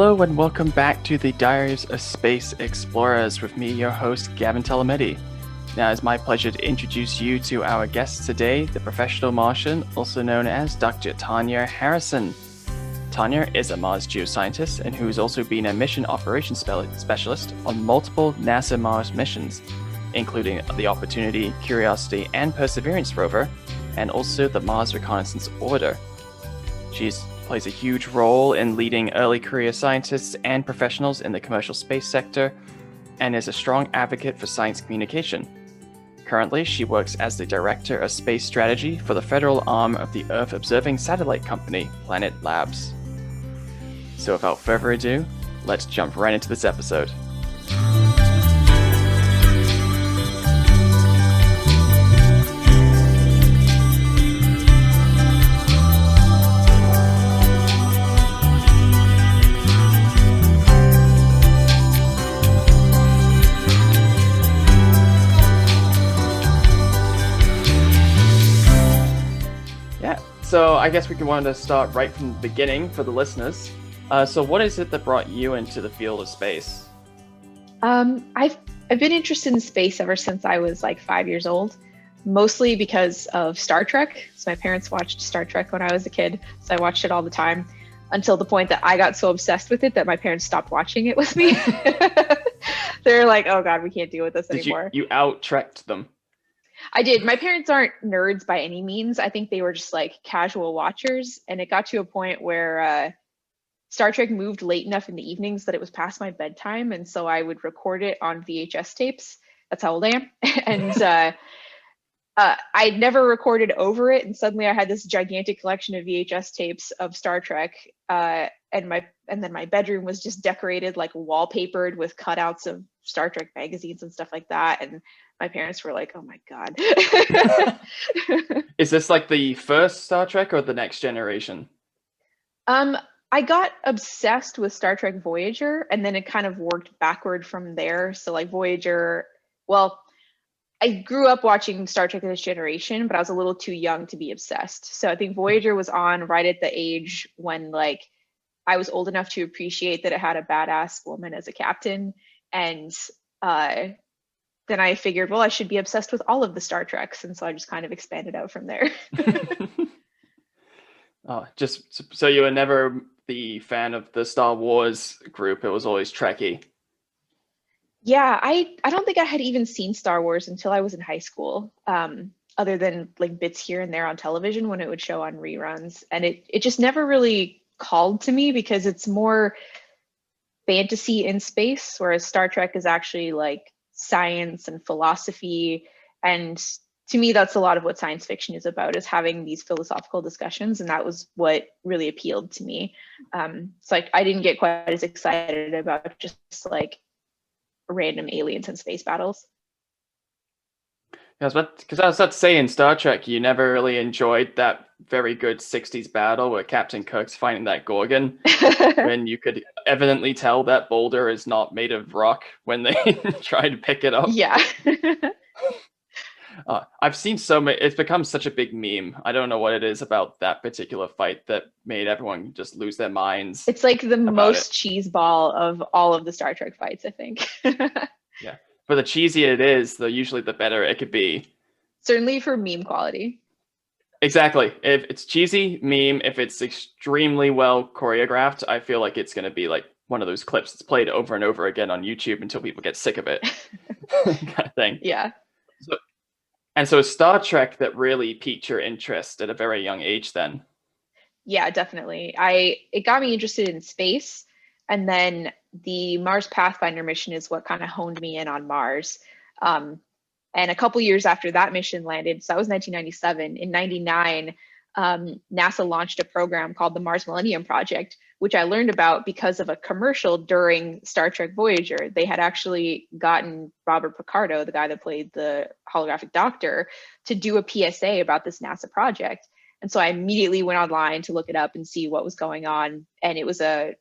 Hello and welcome back to the Diaries of Space Explorers with me, your host, Gavin Telemetti. Now, it's my pleasure to introduce you to our guest today, the Professional Martian, also known as Dr. Tanya Harrison. Tanya is a Mars geoscientist and who has also been a mission operations specialist on multiple NASA Mars missions, including the Opportunity, Curiosity, and Perseverance rover, and also the Mars Reconnaissance Orbiter. She plays a huge role in leading early career scientists and professionals in the commercial space sector, and is a strong advocate for science communication. Currently, she works as the Director of Space Strategy for the federal arm of the Earth observing satellite company, Planet Labs. So without further ado, let's jump right into this episode. So I guess we can want to start right from the beginning for the listeners. So what is it that brought you into the field of space? I've been interested in space ever since I was like 5 years old, mostly because of Star Trek. So my parents watched Star Trek when I was a kid, so I watched it all the time until the point that I got so obsessed with it that my parents stopped watching it with me. They're like, "Oh God, we can't deal with this anymore." You out-trekked them? I did. My parents aren't nerds by any means. I think they were just like casual watchers. And it got to a point where Star Trek moved late enough in the evenings that it was past my bedtime. And so I would record it on VHS tapes. That's how old I am. And I'd never recorded over it. And suddenly I had this gigantic collection of VHS tapes of Star Trek. And then my bedroom was just decorated, like wallpapered with cutouts of Star Trek magazines and stuff like that. And my parents were like, "Oh my God." Is this like the first Star Trek or the Next Generation? I got obsessed with Star Trek Voyager, and then it kind of worked backward from there. So like Voyager, well, I grew up watching Star Trek Next Generation, but I was a little too young to be obsessed. So I think Voyager was on right at the age when like I was old enough to appreciate that it had a badass woman as a captain. And then I figured, well, I should be obsessed with all of the Star Treks. And so I just kind of expanded out from there. Just so you were never the fan of the Star Wars group. It was always Trekkie. Yeah, I don't think I had even seen Star Wars until I was in high school, other than like bits here and there on television when it would show on reruns. And it just never really called to me because it's more fantasy in space, whereas Star Trek is actually like science and philosophy. And to me, that's a lot of what science fiction is about, is having these philosophical discussions. And that was what really appealed to me. So like I didn't get quite as excited about just like random aliens and space battles. Yeah, because I was about to say, in Star Trek, you never really enjoyed that very good 60s battle where Captain Kirk's fighting that Gorgon, when you could evidently tell that boulder is not made of rock when they try to pick it up. Yeah. I've seen so many. It's become such a big meme. I don't know what it is about that particular fight that made everyone just lose their minds. It's like the most cheeseball of all of the Star Trek fights, I think. Yeah. But the cheesier it is, usually the better it could be. Certainly for meme quality. Exactly. If it's cheesy, meme. If it's extremely well choreographed, I feel like it's going to be like one of those clips that's played over and over again on YouTube until people get sick of it. Kind of thing. Yeah. So Star Trek that really piqued your interest at a very young age then? Yeah, definitely. It got me interested in space. And then the Mars Pathfinder mission is what kind of honed me in on Mars. And a couple years after that mission landed, so that was 1997, in 99, NASA launched a program called the Mars Millennium Project, which I learned about because of a commercial during Star Trek Voyager. They had actually gotten Robert Picardo, the guy that played the holographic doctor, to do a PSA about this NASA project. And so I immediately went online to look it up and see what was going on. And it was not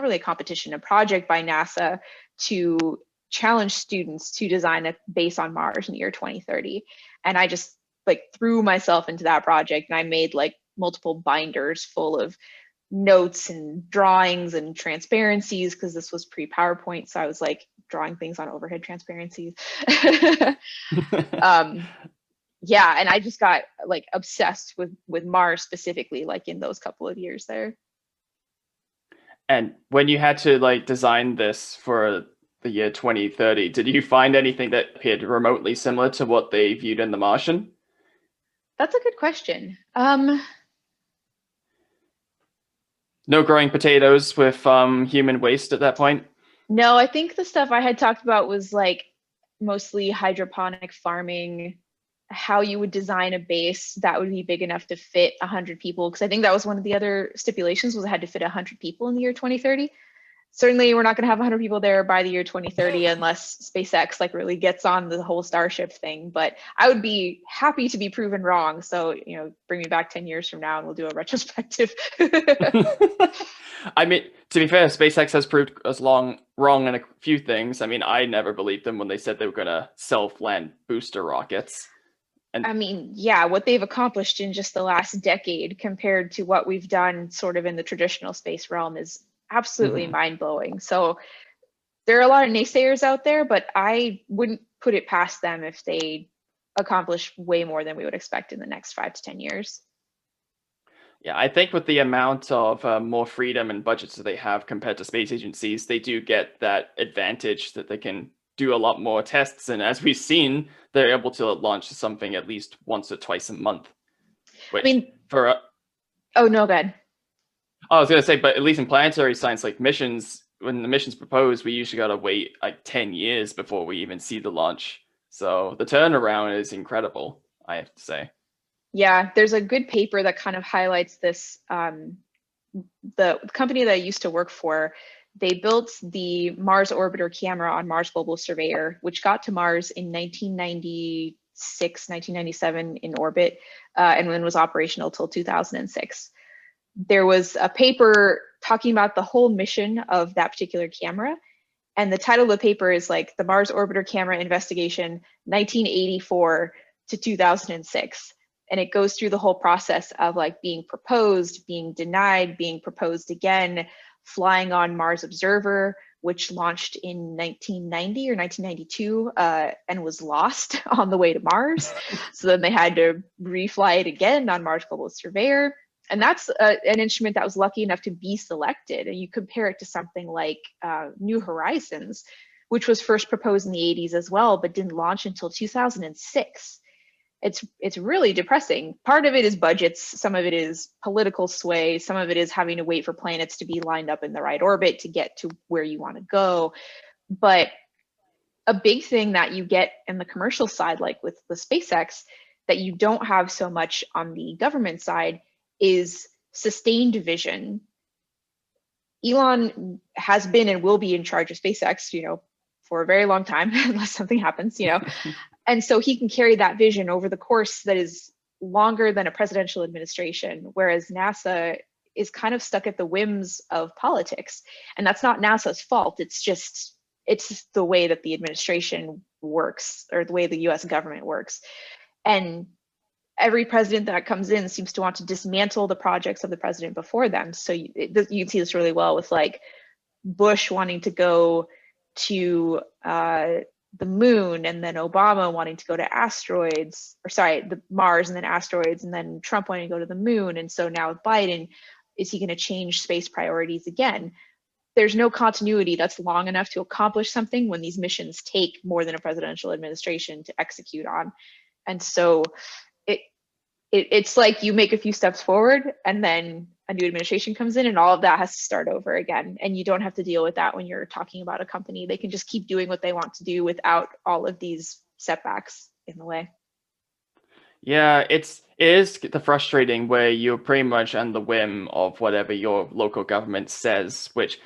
really a competition, a project by NASA to challenge students to design a base on Mars in the year 2030. And I just like threw myself into that project, and I made like multiple binders full of notes and drawings and transparencies, because this was pre-PowerPoint. So I was like drawing things on overhead transparencies. Yeah, and I just got like obsessed with Mars specifically, like in those couple of years there. And when you had to like design this for the year 2030, did you find anything that appeared remotely similar to what they viewed in The Martian? That's a good question. No growing potatoes with human waste at that point? No, I think the stuff I had talked about was like mostly hydroponic farming, how you would design a base that would be big enough to fit 100 people. Because I think that was one of the other stipulations, was it had to fit 100 people in the year 2030. Certainly we're not going to have 100 people there by the year 2030 unless SpaceX like really gets on the whole Starship thing. But I would be happy to be proven wrong. So, you know, bring me back 10 years from now and we'll do a retrospective. I mean, to be fair, SpaceX has proved us wrong in a few things. I mean, I never believed them when they said they were going to self-land booster rockets. And I mean, yeah, what they've accomplished in just the last decade compared to what we've done sort of in the traditional space realm is absolutely mind-blowing. So there are a lot of naysayers out there, but I wouldn't put it past them if they accomplish way more than we would expect in the next 5 to 10 years. Yeah, I think with the amount of more freedom and budgets that they have compared to space agencies, they do get that advantage that they can do a lot more tests. And as we've seen, they're able to launch something at least once or twice a month. Which, I mean, for oh no, go ahead. I was gonna say, but at least in planetary science, like missions, when the mission's proposed, we usually gotta wait like 10 years before we even see the launch. So the turnaround is incredible, I have to say. Yeah, there's a good paper that kind of highlights this. The company that I used to work for, they built the Mars Orbiter camera on Mars Global Surveyor, which got to Mars in 1996, 1997 in orbit, and then was operational till 2006. There was a paper talking about the whole mission of that particular camera. And the title of the paper is like the Mars Orbiter Camera Investigation, 1984 to 2006. And it goes through the whole process of like being proposed, being denied, being proposed again, flying on Mars Observer, which launched in 1990 or 1992 and was lost on the way to Mars. So then they had to refly it again on Mars Global Surveyor. And that's an instrument that was lucky enough to be selected. And you compare it to something like New Horizons, which was first proposed in the 80s as well, but didn't launch until 2006. It's really depressing. Part of it is budgets, some of it is political sway, some of it is having to wait for planets to be lined up in the right orbit to get to where you want to go. But a big thing that you get in the commercial side, like with the SpaceX, that you don't have so much on the government side is sustained vision. Elon has been and will be in charge of SpaceX, you know, for a very long time, unless something happens, you know. And so he can carry that vision over the course that is longer than a presidential administration, whereas NASA is kind of stuck at the whims of politics. And that's not NASA's fault. It's just the way that the administration works, or the way the US government works. And every president that comes in seems to want to dismantle the projects of the president before them. So you can see this really well with like Bush wanting to go to the moon, and then Obama wanting to go to the Mars, and then asteroids, and then Trump wanting to go to the moon. And so now with Biden, is he going to change space priorities again? There's no continuity that's long enough to accomplish something when these missions take more than a presidential administration to execute on. And so it's like you make a few steps forward and then a new administration comes in and all of that has to start over again. And you don't have to deal with that when you're talking about a company. They can just keep doing what they want to do without all of these setbacks in the way. Yeah, it is the frustrating where you're pretty much on the whim of whatever your local government says, which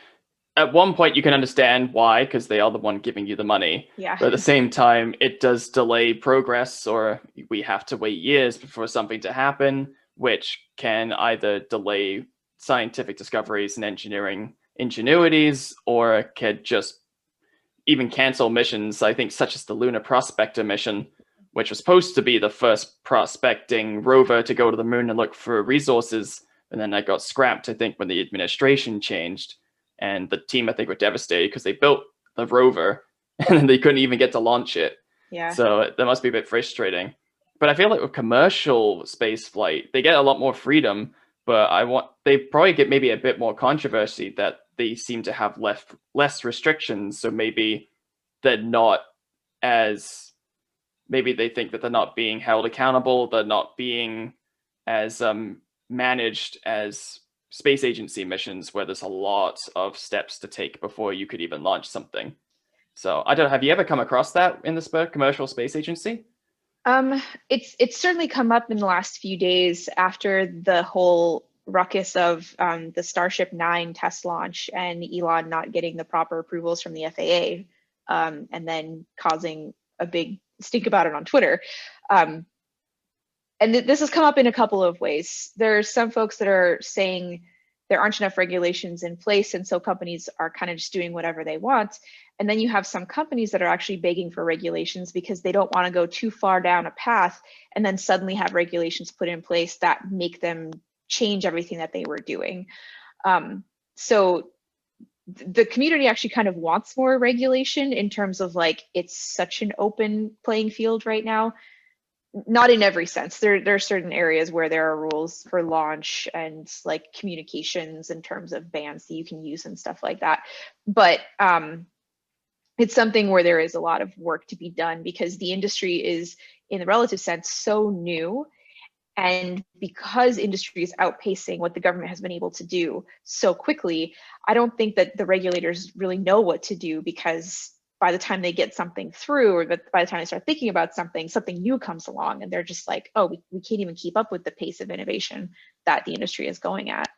at one point you can understand why, because they are the one giving you the money. Yeah. But at the same time, it does delay progress, or we have to wait years for something to happen, which can either delay scientific discoveries and engineering ingenuities, or could just even cancel missions, I think, such as the Lunar Prospector mission, which was supposed to be the first prospecting rover to go to the moon and look for resources, And then that got scrapped, I think, when the administration changed. And the team, I think, were devastated because they built the rover and then they couldn't even get to launch it. Yeah. So that must be a bit frustrating. But I feel like with commercial space flight, they get a lot more freedom, but they probably get maybe a bit more controversy that they seem to have less restrictions. So maybe they're not as, maybe they think that they're not being held accountable, they're not being as managed as space agency missions, where there's a lot of steps to take before you could even launch something. So I don't know, have you ever come across that in the commercial space agency? It's certainly come up in the last few days after the whole ruckus of the Starship 9 test launch and Elon not getting the proper approvals from the FAA, and then causing a big stink about it on Twitter. And this has come up in a couple of ways. There's some folks that are saying there aren't enough regulations in place, and so companies are kind of just doing whatever they want. And then you have some companies that are actually begging for regulations because they don't want to go too far down a path and then suddenly have regulations put in place that make them change everything that they were doing. So the community actually kind of wants more regulation in terms of like, it's such an open playing field right now. Not in every sense. There are certain areas where there are rules for launch and like communications in terms of bands that you can use and stuff like that. But it's something where there is a lot of work to be done because the industry is, in the relative sense, so new. And because industry is outpacing what the government has been able to do so quickly, I don't think that the regulators really know what to do, because by the time they get something through, or by the time they start thinking about something new comes along and they're just like, oh, we can't even keep up with the pace of innovation that the industry is going at.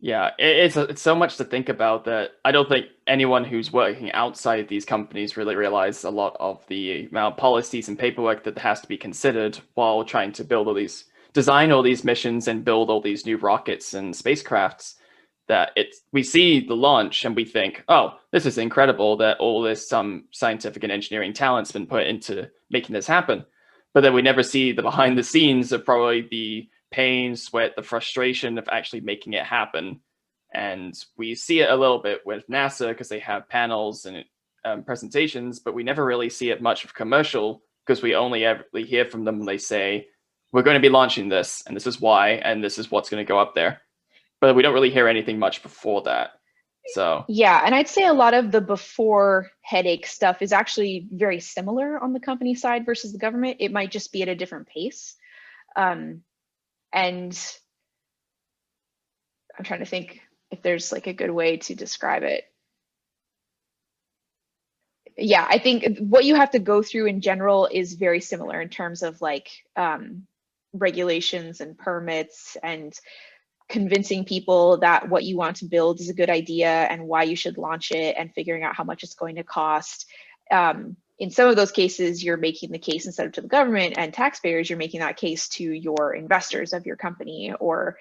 Yeah, it's so much to think about that I don't think anyone who's working outside these companies really realize a lot of the amount of policies and paperwork that has to be considered while trying to design all these missions and build all these new rockets and spacecrafts. That we see the launch and we think, oh, this is incredible that all this scientific and engineering talent's been put into making this happen. But then we never see the behind the scenes of probably the pain, sweat, the frustration of actually making it happen. And we see it a little bit with NASA because they have panels and presentations, but we never really see it much of commercial because we only ever hear from them when they say, we're going to be launching this, and this is why, and this is what's going to go up there. But we don't really hear anything much before that. So yeah, and I'd say a lot of the before headache stuff is actually very similar on the company side versus the government. It might just be at a different pace. And I'm trying to think if there's like a good way to describe it. Yeah, I think what you have to go through in general is very similar in terms of like regulations and permits and convincing people that what you want to build is a good idea and why you should launch it and figuring out how much it's going to cost. In some of those cases, you're making the case instead of to the government and taxpayers, you're making that case to your investors of your company, or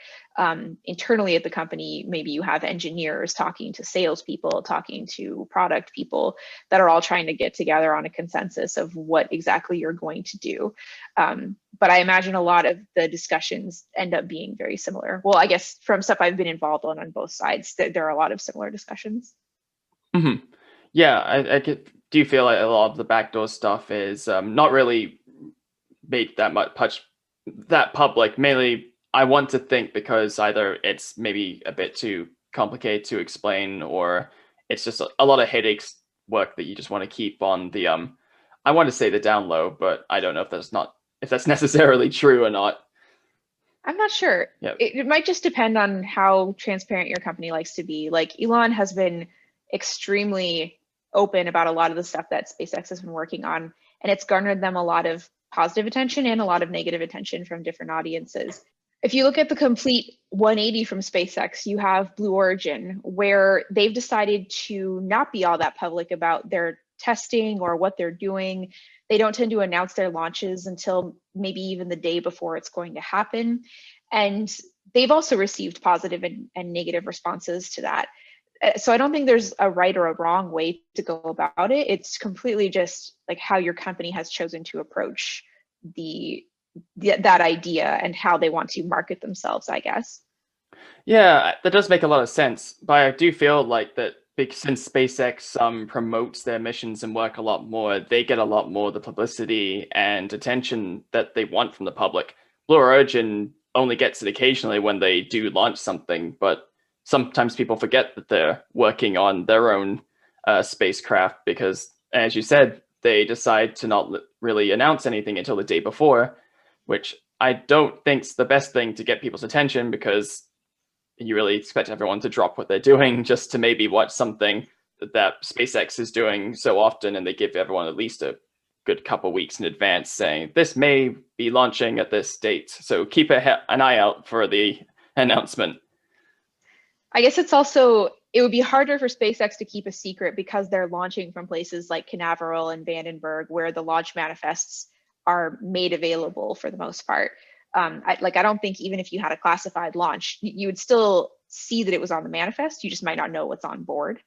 internally at the company, maybe you have engineers talking to salespeople, talking to product people that are all trying to get together on a consensus of what exactly you're going to do. But I imagine a lot of the discussions end up being very similar. Well, I guess from stuff I've been involved on both sides, there are a lot of similar discussions. Mm-hmm. Yeah, I do feel like a lot of the backdoor stuff is not really made that public. Mainly, I want to think because either it's maybe a bit too complicated to explain, or it's just a lot of headaches work that you just want to keep on the I want to say the down low, but I don't know if that's necessarily true or not. I'm not sure. Yep. It might just depend on how transparent your company likes to be. Like Elon has been extremely open about a lot of the stuff that SpaceX has been working on, and it's garnered them a lot of positive attention and a lot of negative attention from different audiences. If you look at the complete 180 from SpaceX, you have Blue Origin, where they've decided to not be all that public about their testing or what they're doing. They don't tend to announce their launches until maybe even the day before it's going to happen. And they've also received positive and negative responses to that. So I don't think there's a right or a wrong way to go about it. It's completely just like how your company has chosen to approach the that idea and how they want to market themselves, I guess. Yeah, that does make a lot of sense. But I do feel like that since SpaceX promotes their missions and work a lot more, they get a lot more of the publicity and attention that they want from the public. Blue Origin only gets it occasionally when they do launch something, but sometimes people forget that they're working on their own spacecraft because, as you said, they decide to not really announce anything until the day before, which I don't think's the best thing to get people's attention because you really expect everyone to drop what they're doing just to maybe watch something that SpaceX is doing so often, and they give everyone at least a good couple weeks in advance saying this may be launching at this date. So keep an eye out for the announcement. I guess it would be harder for SpaceX to keep a secret because they're launching from places like Canaveral and Vandenberg, where the launch manifests are made available for the most part. I don't think even if you had a classified launch, you would still see that it was on the manifest. You just might not know what's on board.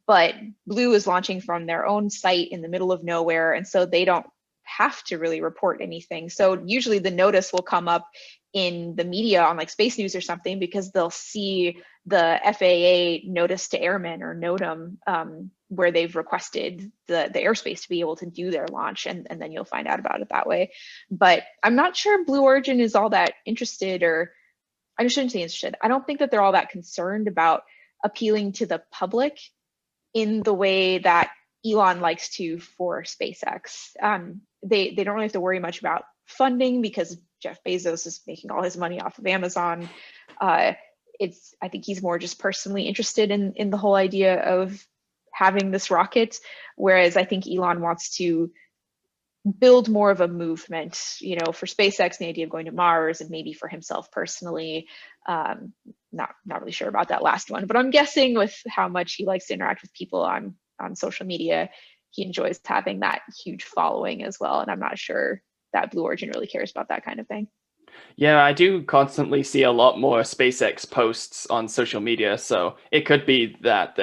But Blue is launching from their own site in the middle of nowhere, and so they don't have to really report anything. So usually the notice will come up in the media on like Space News or something because they'll see the FAA notice to airmen or NOTAM where they've requested the airspace to be able to do their launch, and then you'll find out about it that way. But I'm not sure Blue Origin is all that interested, or I shouldn't say interested. I don't think that they're all that concerned about appealing to the public in the way that Elon likes to for SpaceX. They don't really have to worry much about funding because Jeff Bezos is making all his money off of Amazon. I think he's more just personally interested in the whole idea of having this rocket, whereas I think Elon wants to build more of a movement, for SpaceX, the idea of going to Mars, and maybe for himself personally. Not really sure about that last one, but I'm guessing with how much he likes to interact with people on social media, he enjoys having that huge following as well. And I'm not sure that Blue Origin really cares about that kind of thing. Yeah, I do constantly see a lot more SpaceX posts on social media, so it could be that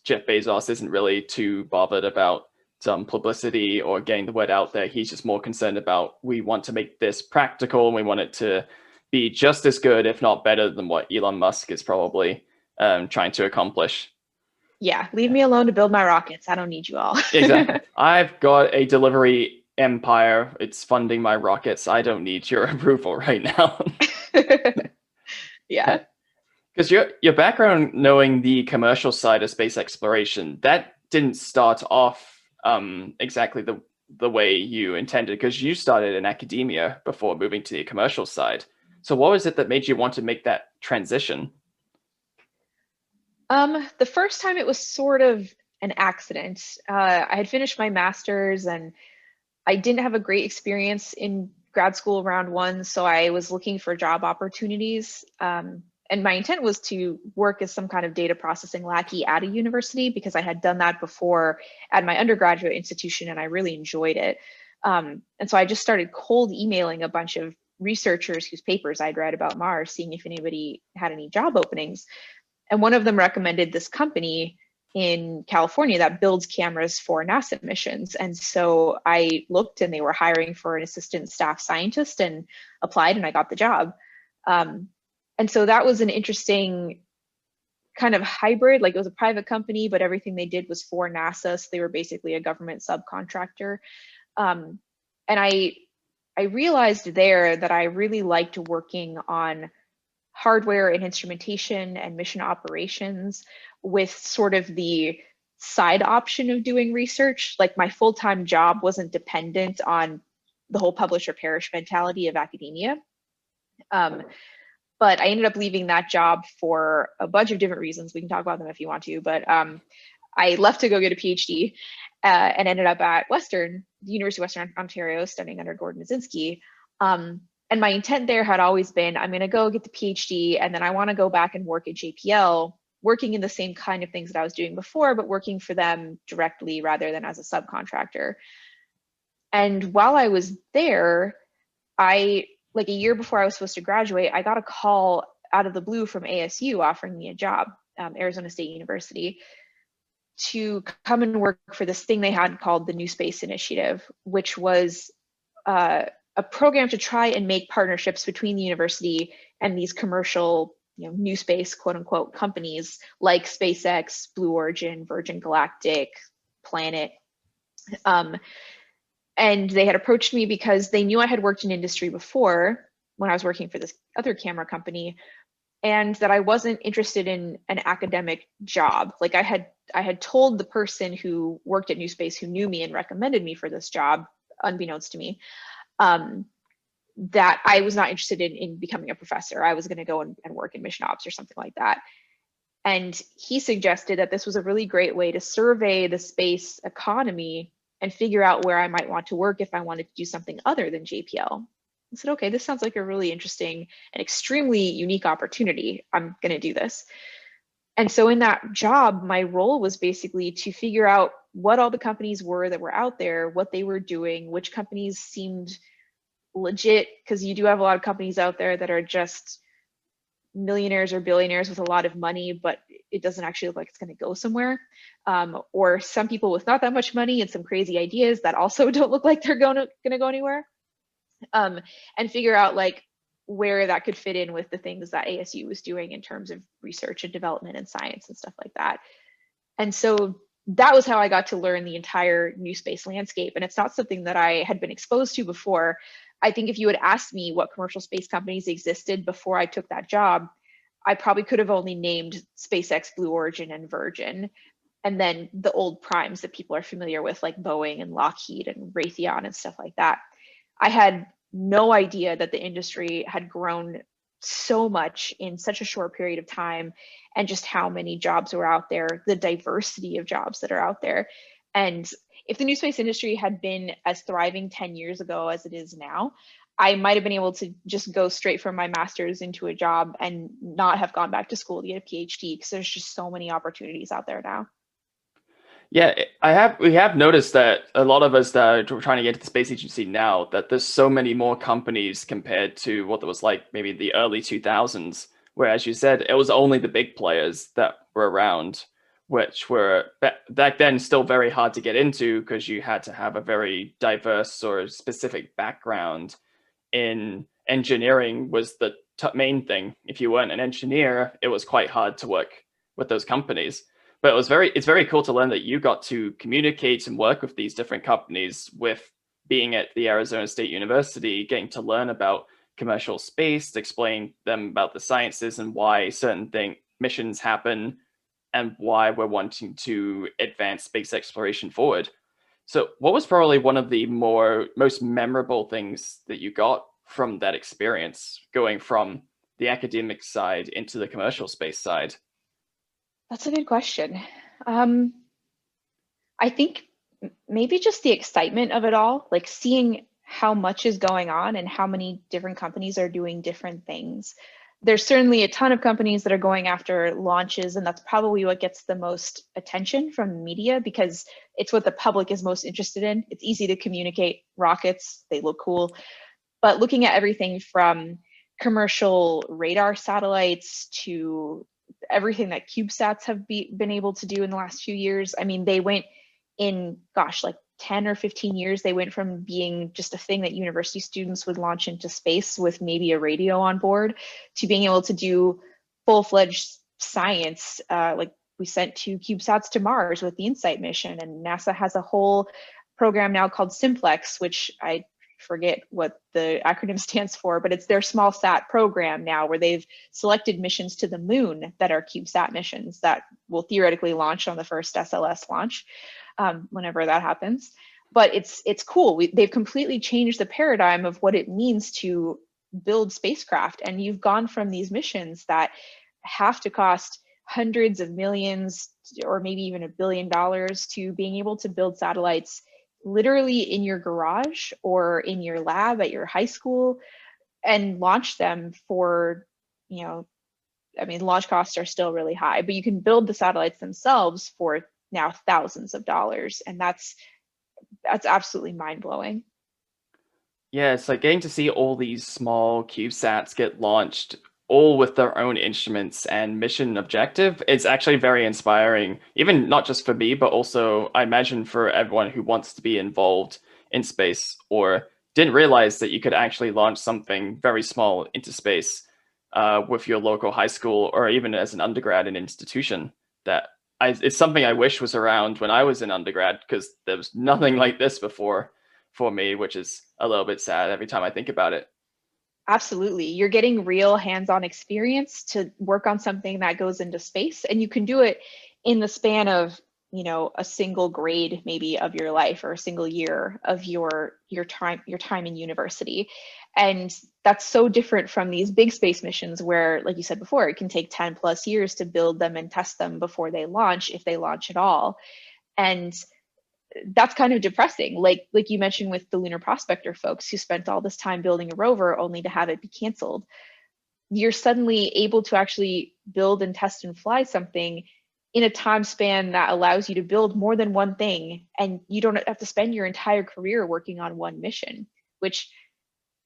Jeff Bezos isn't really too bothered about some publicity or getting the word out there. He's just more concerned about, we want to make this practical and we want it to be just as good, if not better, than what Elon Musk is probably trying to accomplish. Yeah, leave me alone to build my rockets. I don't need you all. Exactly. I've got a delivery empire. It's funding my rockets. I don't need your approval right now. Yeah. Because your background knowing the commercial side of space exploration, that didn't start off exactly the way you intended, because you started in academia before moving to the commercial side. So what was it that made you want to make that transition? The first time it was sort of an accident. I had finished my master's and I didn't have a great experience in grad school round one, so I was looking for job opportunities. And my intent was to work as some kind of data processing lackey at a university because I had done that before at my undergraduate institution and I really enjoyed it. And so I just started cold emailing a bunch of researchers whose papers I'd read about Mars, seeing if anybody had any job openings. And one of them recommended this company in California that builds cameras for NASA missions. And so I looked and they were hiring for an assistant staff scientist and applied and I got the job. And so that was an interesting kind of hybrid, like it was a private company, but everything they did was for NASA. So they were basically a government subcontractor. And I realized there that I really liked working on hardware and instrumentation and mission operations with sort of the side option of doing research. Like my full-time job wasn't dependent on the whole publish or perish mentality of academia. But I ended up leaving that job for a bunch of different reasons. We can talk about them if you want to, but I left to go get a PhD and ended up at the University of Western Ontario, studying under Gordon Mazinski. And my intent there had always been, I'm going to go get the PhD, and then I want to go back and work at JPL, working in the same kind of things that I was doing before, but working for them directly rather than as a subcontractor. And while I was there, like a year before I was supposed to graduate, I got a call out of the blue from ASU offering me a job, Arizona State University, to come and work for this thing they had called the NewSpace Initiative, which was a program to try and make partnerships between the university and these commercial, new space, quote unquote, companies like SpaceX, Blue Origin, Virgin Galactic, Planet. And they had approached me because they knew I had worked in industry before when I was working for this other camera company, and that I wasn't interested in an academic job. Like I had told the person who worked at NewSpace, who knew me and recommended me for this job, unbeknownst to me, that I was not interested in becoming a professor. I was going to go and work in mission ops or something like that. And he suggested that this was a really great way to survey the space economy and figure out where I might want to work if I wanted to do something other than JPL. I said, okay, this sounds like a really interesting and extremely unique opportunity. I'm going to do this. And so in that job, my role was basically to figure out what all the companies were that were out there, what they were doing, which companies seemed legit, because you do have a lot of companies out there that are just millionaires or billionaires with a lot of money, but it doesn't actually look like it's going to go somewhere. Or some people with not that much money and some crazy ideas that also don't look like they're going to go anywhere. And figure out like where that could fit in with the things that ASU was doing in terms of research and development and science and stuff like that. And so that was how I got to learn the entire new space landscape. And it's not something that I had been exposed to before. I think if you had asked me what commercial space companies existed before I took that job, I probably could have only named SpaceX, Blue Origin, and Virgin, and then the old primes that people are familiar with, like Boeing and Lockheed and Raytheon and stuff like that. I had no idea that the industry had grown so much in such a short period of time, and just how many jobs were out there, the diversity of jobs that are out there. And if the new space industry had been as thriving 10 years ago as it is now, I might have been able to just go straight from my master's into a job and not have gone back to school to get a PhD, because there's just so many opportunities out there now. Yeah, we have noticed that a lot of us that are trying to get to the space agency now, that there's so many more companies compared to what there was like maybe the early 2000s, where, as you said, it was only the big players that were around, which were back then still very hard to get into because you had to have a very diverse or specific background in engineering was the main thing. If you weren't an engineer, it was quite hard to work with those companies. But it's very cool to learn that you got to communicate and work with these different companies with being at the Arizona State University, getting to learn about commercial space, to explain them about the sciences and why certain missions happen and why we're wanting to advance space exploration forward. So what was probably one of the most memorable things that you got from that experience, going from the academic side into the commercial space side? That's a good question. I think maybe just the excitement of it all, like seeing how much is going on and how many different companies are doing different things. There's certainly a ton of companies that are going after launches, and that's probably what gets the most attention from the media, because it's what the public is most interested in. It's easy to communicate rockets, they look cool. But looking at everything from commercial radar satellites to everything that CubeSats have been able to do in the last few years. I mean, they went in, like 10 or 15 years, they went from being just a thing that university students would launch into space with maybe a radio on board to being able to do full-fledged science. Like we sent 2 CubeSats to Mars with the InSight mission, and NASA has a whole program now called Simplex, which I forget what the acronym stands for, but it's their small sat program now, where they've selected missions to the moon that are CubeSat missions that will theoretically launch on the first SLS launch, whenever that happens. But it's cool. They've completely changed the paradigm of what it means to build spacecraft. And you've gone from these missions that have to cost hundreds of millions or maybe even $1 billion to being able to build satellites literally in your garage or in your lab at your high school and launch them for, I mean, launch costs are still really high, but you can build the satellites themselves for now thousands of dollars. And that's absolutely mind-blowing. Yeah, it's like getting to see all these small CubeSats get launched, all with their own instruments and mission objective. It's actually very inspiring, even not just for me, but also I imagine for everyone who wants to be involved in space or didn't realize that you could actually launch something very small into space with your local high school, or even as an undergrad in an institution. It's something I wish was around when I was in undergrad, because there was nothing like this before for me, which is a little bit sad every time I think about it. Absolutely. You're getting real hands-on experience to work on something that goes into space, and you can do it in the span of, a single grade maybe of your life, or a single year of your time in university. And that's so different from these big space missions where, like you said before, it can take 10 plus years to build them and test them before they launch, if they launch at all. And that's kind of depressing. Like you mentioned with the Lunar Prospector folks who spent all this time building a rover only to have it be canceled. You're suddenly able to actually build and test and fly something in a time span that allows you to build more than one thing, and you don't have to spend your entire career working on one mission, which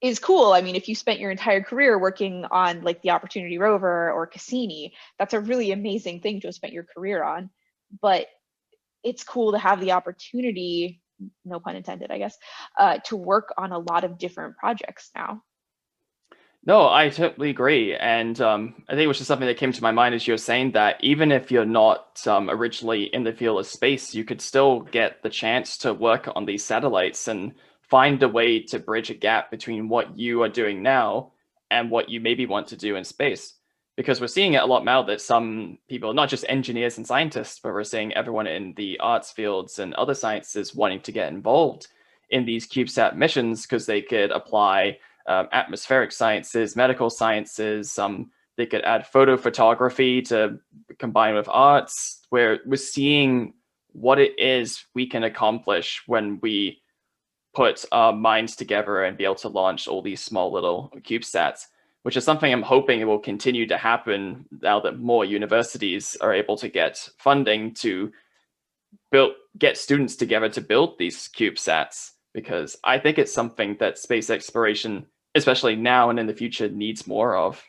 is cool. I mean, if you spent your entire career working on like the Opportunity rover or Cassini, that's a really amazing thing to have spent your career on. But it's cool to have the opportunity, no pun intended, I guess, to work on a lot of different projects now. No, I totally agree. And I think it was just something that came to my mind as you were saying that even if you're not originally in the field of space, you could still get the chance to work on these satellites and find a way to bridge a gap between what you are doing now and what you maybe want to do in space. Because we're seeing it a lot now that some people, not just engineers and scientists, but we're seeing everyone in the arts fields and other sciences wanting to get involved in these CubeSat missions because they could apply atmospheric sciences, medical sciences. They could add photo photography to combine with arts, where we're seeing what it is we can accomplish when we put our minds together and be able to launch all these small little CubeSats, which is something I'm hoping will continue to happen now that more universities are able to get funding to get students together to build these CubeSats, because I think it's something that space exploration, especially now and in the future, needs more of.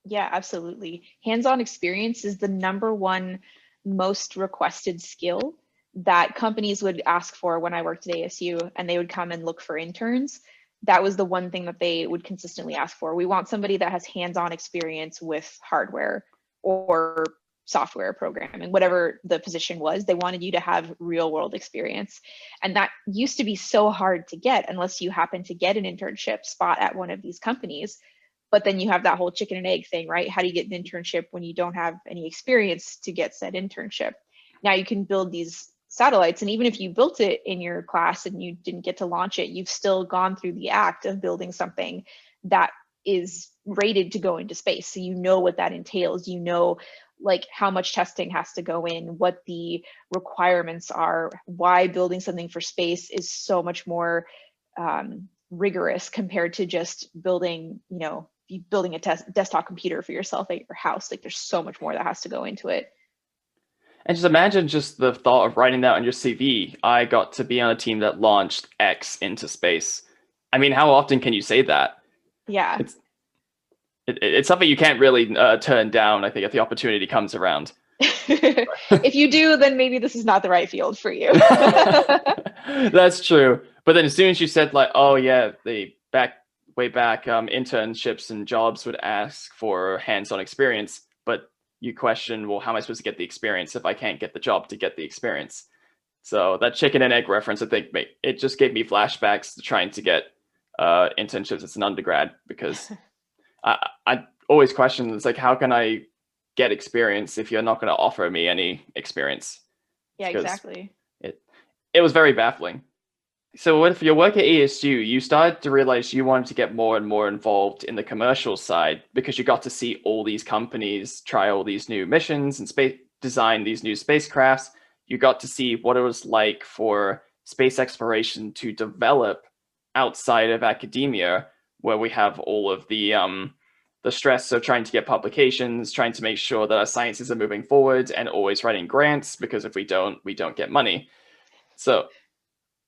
Yeah, absolutely. Hands-on experience is the #1 most requested skill that companies would ask for when I worked at ASU, and they would come and look for interns. That was the one thing that they would consistently ask for. We want somebody that has hands-on experience with hardware or software programming, whatever the position was. They wanted you to have real world experience. And that used to be so hard to get unless you happen to get an internship spot at one of these companies. But then you have that whole chicken and egg thing, right? How do you get an internship when you don't have any experience to get said internship? Now you can build these satellites, and even if you built it in your class and you didn't get to launch it, you've still gone through the act of building something that is rated to go into space. So you know what that entails. You know, like how much testing has to go in, what the requirements are, why building something for space is so much more rigorous compared to just building, building a desktop computer for yourself at your house. Like there's so much more that has to go into it. And just imagine just the thought of writing that on your CV. I got to be on a team that launched X into space. I mean, how often can you say that? Yeah. It's something you can't really turn down, I think, if the opportunity comes around. If you do, then maybe this is not the right field for you. That's true. But then as soon as you said, like, oh, yeah, way back, internships and jobs would ask for hands-on experience, but you question, well, how am I supposed to get the experience if I can't get the job to get the experience? So that chicken and egg reference, I think, it just gave me flashbacks to trying to get internships as an undergrad, because I always question, it's like, how can I get experience if you're not going to offer me any experience? Yeah, exactly. It was very baffling. So with your work at ASU, you started to realize you wanted to get more and more involved in the commercial side, because you got to see all these companies try all these new missions and design these new spacecrafts. You got to see what it was like for space exploration to develop outside of academia, where we have all of the stress of trying to get publications, trying to make sure that our sciences are moving forward, and always writing grants, because if we don't get money. So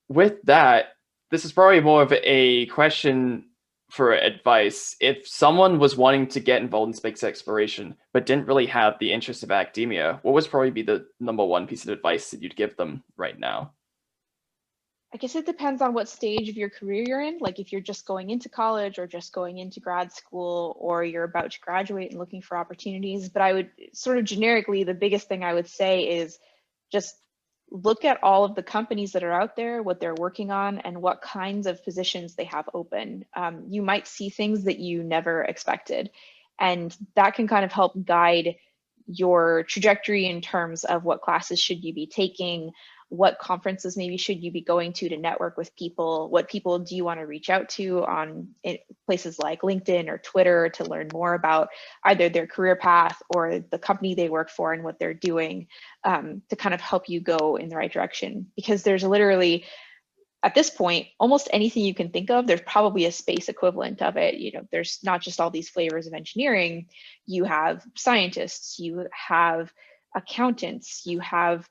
with that, this is probably more of a question for advice. If someone was wanting to get involved in space exploration, but didn't really have the interest of academia, what would probably be the #1 piece of advice that you'd give them right now? I guess it depends on what stage of your career you're in. Like if you're just going into college or just going into grad school, or you're about to graduate and looking for opportunities. But I would sort of generically, the biggest thing I would say is just look at all of the companies that are out there, what they're working on, and what kinds of positions they have open. You might see things that you never expected, and that can kind of help guide your trajectory in terms of what classes should you be taking, what conferences maybe should you be going to network with people, what people do you want to reach out to on places like LinkedIn or Twitter to learn more about either their career path or the company they work for and what they're doing, to kind of help you go in the right direction. Because there's literally, at this point, almost anything you can think of, there's probably a space equivalent of it. You know, there's not just all these flavors of engineering. You have scientists, you have accountants, you have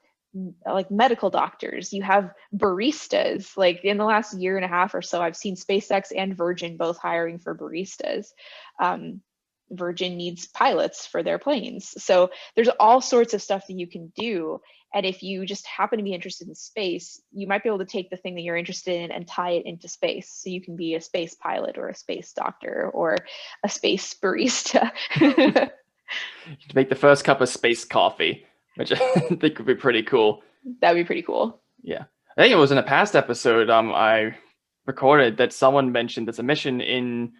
like medical doctors, you have baristas. Like in the last year and a half or so, I've seen SpaceX and Virgin both hiring for baristas. Virgin needs pilots for their planes. So there's all sorts of stuff that you can do. And if you just happen to be interested in space, you might be able to take the thing that you're interested in and tie it into space. So you can be a space pilot or a space doctor or a space barista. To make the first cup of space coffee, which I think would be pretty cool. That'd be pretty cool. Yeah. I think it was in a past episode I recorded that someone mentioned there's a mission in,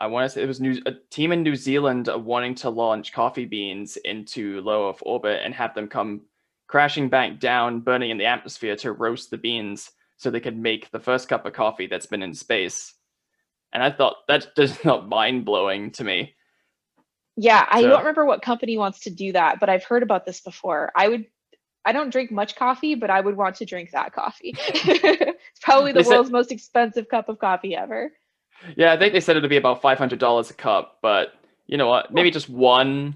I want to say it was a team in New Zealand wanting to launch coffee beans into low Earth orbit and have them come crashing back down, burning in the atmosphere to roast the beans so they could make the first cup of coffee that's been in space. And I thought that just not mind-blowing to me. Yeah, I don't remember what company wants to do that, but I've heard about this before. I don't drink much coffee, but I would want to drink that coffee. It's probably the world's most expensive cup of coffee ever. Yeah, I think they said it'd be about $500 a cup, but you know what? Maybe just one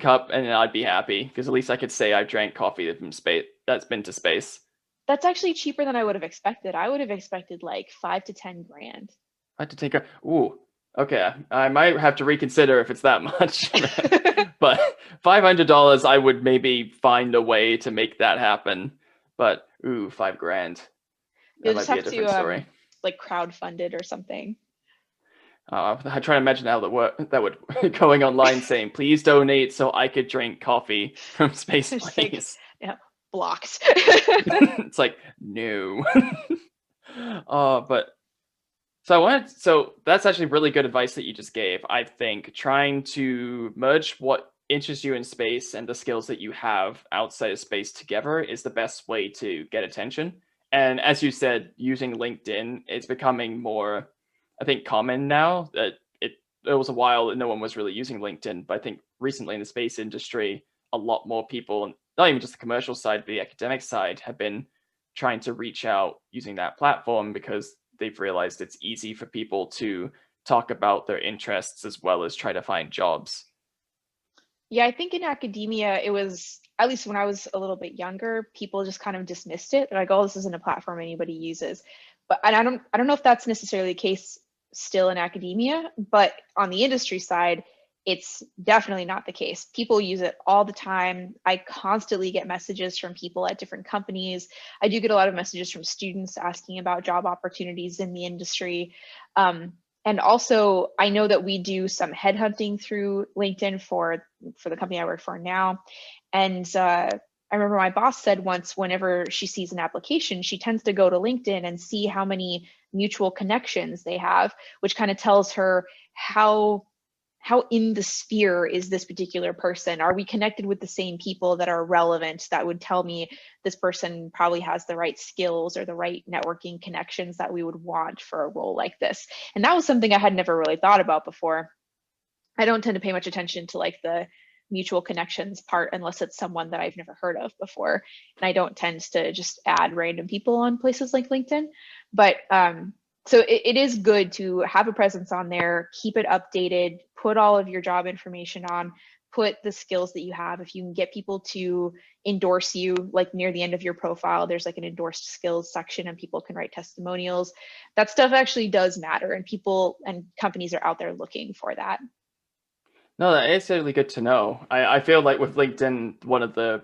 cup and I'd be happy, because at least I could say I drank coffee from space that's been to space. That's actually cheaper than I would have expected. I would have expected like $5 to $10 grand. I had to take ooh, okay. I might have to reconsider if it's that much. But $500, I would maybe find a way to make that happen. But ooh, $5 grand. You'll just have to like crowdfund it or something. I try to imagine how that would going online saying, "Please donate so I could drink coffee from space, please." Like, yeah, blocked. It's like no. So that's actually really good advice that you just gave. I think trying to merge what interests you in space and the skills that you have outside of space together is the best way to get attention. And as you said, using LinkedIn, it's becoming more, I think, common now. That it was a while that no one was really using LinkedIn, but I think recently in the space industry, a lot more people, not even just the commercial side, but the academic side, have been trying to reach out using that platform because they've realized it's easy for people to talk about their interests as well as try to find jobs. Yeah, I think in academia, it was, at least when I was a little bit younger, people just kind of dismissed it. They're like, oh, this isn't a platform anybody uses. But and I don't know if that's necessarily the case still in academia, but on the industry side, it's definitely not the case. People use it all the time. I constantly get messages from people at different companies. I do get a lot of messages from students asking about job opportunities in the industry. And also, I know that we do some headhunting through LinkedIn for the company I work for now. And I remember my boss said once, whenever she sees an application, she tends to go to LinkedIn and see how many mutual connections they have, which kind of tells her how in the sphere is this particular person? Are we connected with the same people that are relevant that would tell me this person probably has the right skills or the right networking connections that we would want for a role like this? And that was something I had never really thought about before. I don't tend to pay much attention to like the mutual connections part unless it's someone that I've never heard of before. And I don't tend to just add random people on places like LinkedIn. But so it is good to have a presence on there, keep it updated, put all of your job information on, put the skills that you have. If you can get people to endorse you, like near the end of your profile, there's like an endorsed skills section and people can write testimonials. That stuff actually does matter, and people and companies are out there looking for that. No, that is really good to know. I feel like with LinkedIn, one of the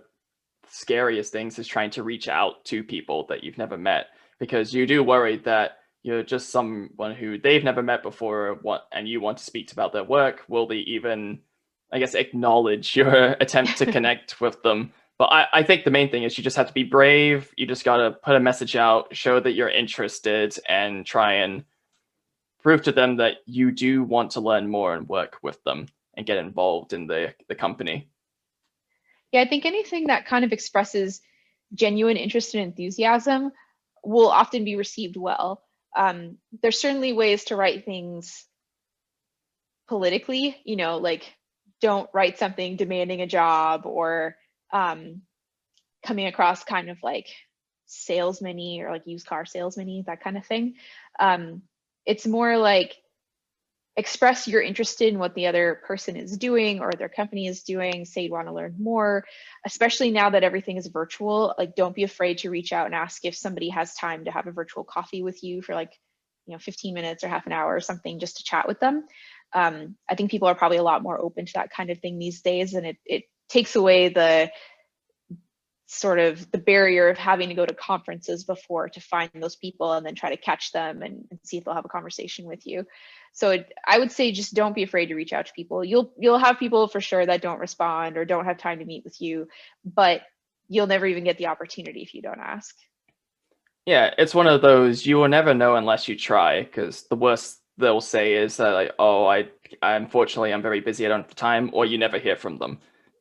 scariest things is trying to reach out to people that you've never met. because you do worry that you're just someone who they've never met before, and you want to speak about their work. Will they even, I guess, acknowledge your attempt to connect with them? But I think the main thing is you just have to be brave. You just got to put a message out, show that you're interested, and try and prove to them that you do want to learn more and work with them and get involved in the company. Yeah, I think anything that kind of expresses genuine interest and enthusiasm will often be received well. There's certainly ways to write things politically, you know, like don't write something demanding a job or coming across kind of like salesman-y or like used car salesman-y, that kind of thing. It's more like express you're interested in what the other person is doing or their company is doing, say you want to learn more, especially now that everything is virtual. Like, don't be afraid to reach out and ask if somebody has time to have a virtual coffee with you for like, you know, 15 minutes or half an hour or something, just to chat with them. I think people are probably a lot more open to that kind of thing these days, and it takes away the sort of the barrier of having to go to conferences before to find those people and then try to catch them and see if they'll have a conversation with you. So I would say just don't be afraid to reach out to people. You'll have people for sure that don't respond or don't have time to meet with you, but you'll never even get the opportunity if you don't ask. Yeah, it's one of those, you will never know unless you try, because the worst they'll say is that, like, oh, I unfortunately I'm very busy, I don't have time, or you never hear from them.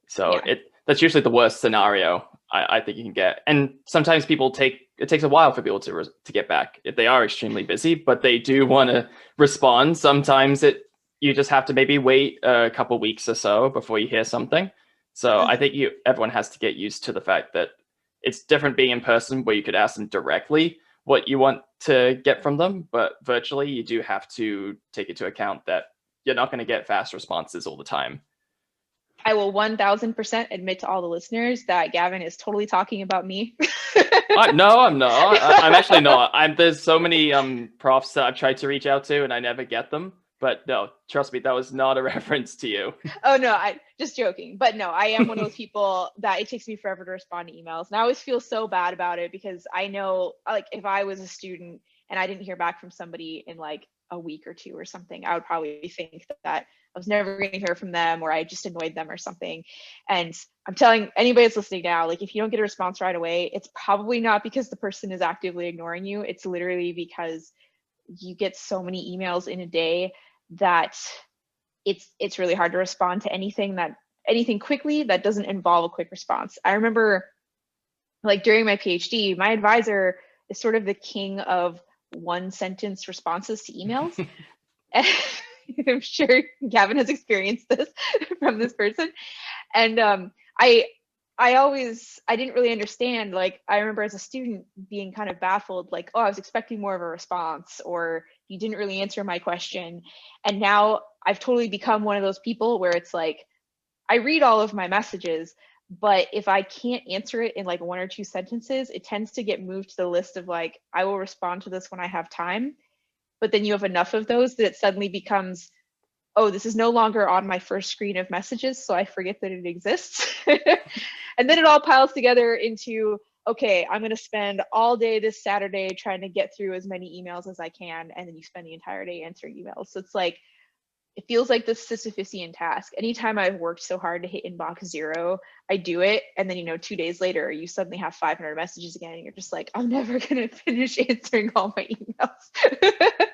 So Yeah. that's usually the worst scenario I think you can get. And sometimes it takes a while for people to get back if they are extremely busy, but they do want to respond. Sometimes you just have to maybe wait a couple weeks or so before you hear something. So I think everyone has to get used to the fact that it's different being in person, where you could ask them directly what you want to get from them, but virtually you do have to take into account that you're not going to get fast responses all the time. I will 1000% admit to all the listeners that Gavin is totally talking about me. No, I'm not. I'm actually not. There's so many profs that I've tried to reach out to and I never get them. But no, trust me, that was not a reference to you. Oh no, I just joking. But no, I am one of those people that it takes me forever to respond to emails. And I always feel so bad about it because I know, like, if I was a student and I didn't hear back from somebody in like a week or two or something, I would probably think that I was never going to hear from them, or I just annoyed them or something. And I'm telling anybody that's listening now, like, if you don't get a response right away, it's probably not because the person is actively ignoring you. It's literally because you get so many emails in a day that it's really hard to respond to anything quickly that doesn't involve a quick response. I remember, like, during my PhD, my advisor is sort of the king of one sentence responses to emails. I'm sure Gavin has experienced this from this person. And I didn't really understand. Like, I remember as a student being kind of baffled, like, oh, I was expecting more of a response, or you didn't really answer my question. And now I've totally become one of those people where it's like, I read all of my messages, but if I can't answer it in like one or two sentences, it tends to get moved to the list of like, I will respond to this when I have time. But then you have enough of those that it suddenly becomes, oh, this is no longer on my first screen of messages, so I forget that it exists. And then it all piles together into, okay, I'm going to spend all day this Saturday trying to get through as many emails as I can, and then you spend the entire day answering emails. So it's like, it feels like this Sisyphusian task. Anytime I've worked so hard to hit inbox 0, I do it, and then 2 days later, you suddenly have 500 messages again, and you're just like, I'm never going to finish answering all my emails.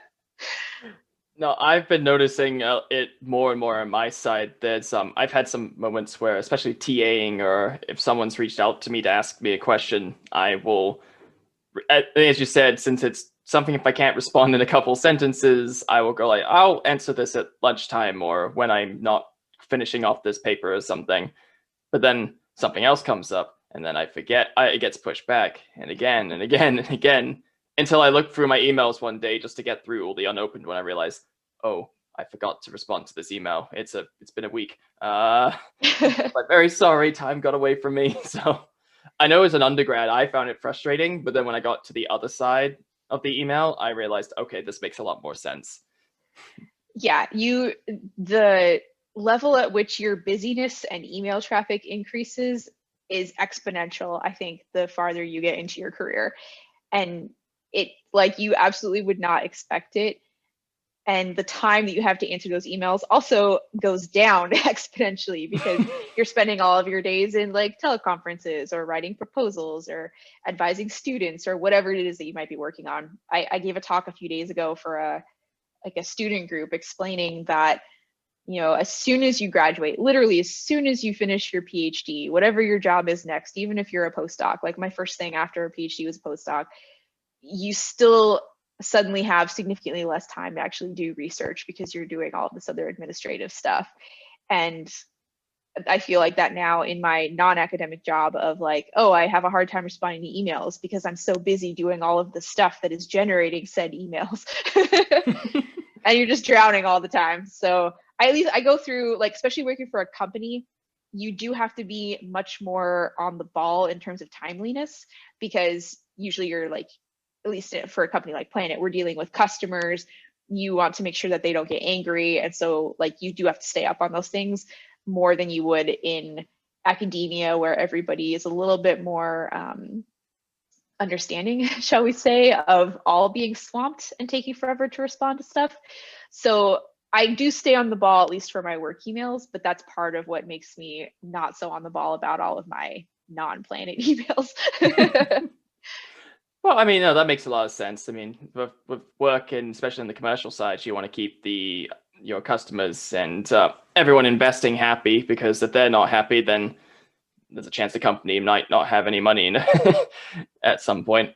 No, I've been noticing it more and more on my side. I've had some moments where, especially TAing, or if someone's reached out to me to ask me a question, I will, as you said, since it's something, if I can't respond in a couple sentences, I will go like, I'll answer this at lunchtime or when I'm not finishing off this paper or something. But then something else comes up and then I forget. It gets pushed back and again and again and again, until I look through my emails one day just to get through all the unopened when I realize, oh, I forgot to respond to this email. It's been a week. I'm very sorry, time got away from me. So I know as an undergrad, I found it frustrating, but then when I got to the other side of the email, I realized, okay, this makes a lot more sense. Yeah, the level at which your busyness and email traffic increases is exponential, I think, the farther you get into your career. And it like you absolutely would not expect it. And the time that you have to answer those emails also goes down exponentially because you're spending all of your days in like teleconferences or writing proposals or advising students or whatever it is that you might be working on. I gave a talk a few days ago for a student group explaining that, you know, as soon as you graduate, literally as soon as you finish your PhD, whatever your job is next, even if you're a postdoc, like my first thing after a PhD was a postdoc, you still suddenly have significantly less time to actually do research because you're doing all this other administrative stuff. And I feel like that now in my non-academic job of like, oh, I have a hard time responding to emails because I'm so busy doing all of the stuff that is generating said emails. And you're just drowning all the time. So I go through, like, especially working for a company, you do have to be much more on the ball in terms of timeliness, because usually you're like, at least for a company like Planet, we're dealing with customers. You want to make sure that they don't get angry. And so like you do have to stay up on those things more than you would in academia, where everybody is a little bit more understanding, shall we say, of all being swamped and taking forever to respond to stuff. So I do stay on the ball, at least for my work emails, but that's part of what makes me not so on the ball about all of my non-Planet emails. Well, I mean, no, that makes a lot of sense. I mean, with work, and especially on the commercial side, you want to keep your customers and everyone investing happy, because if they're not happy, then there's a chance the company might not have any money at some point.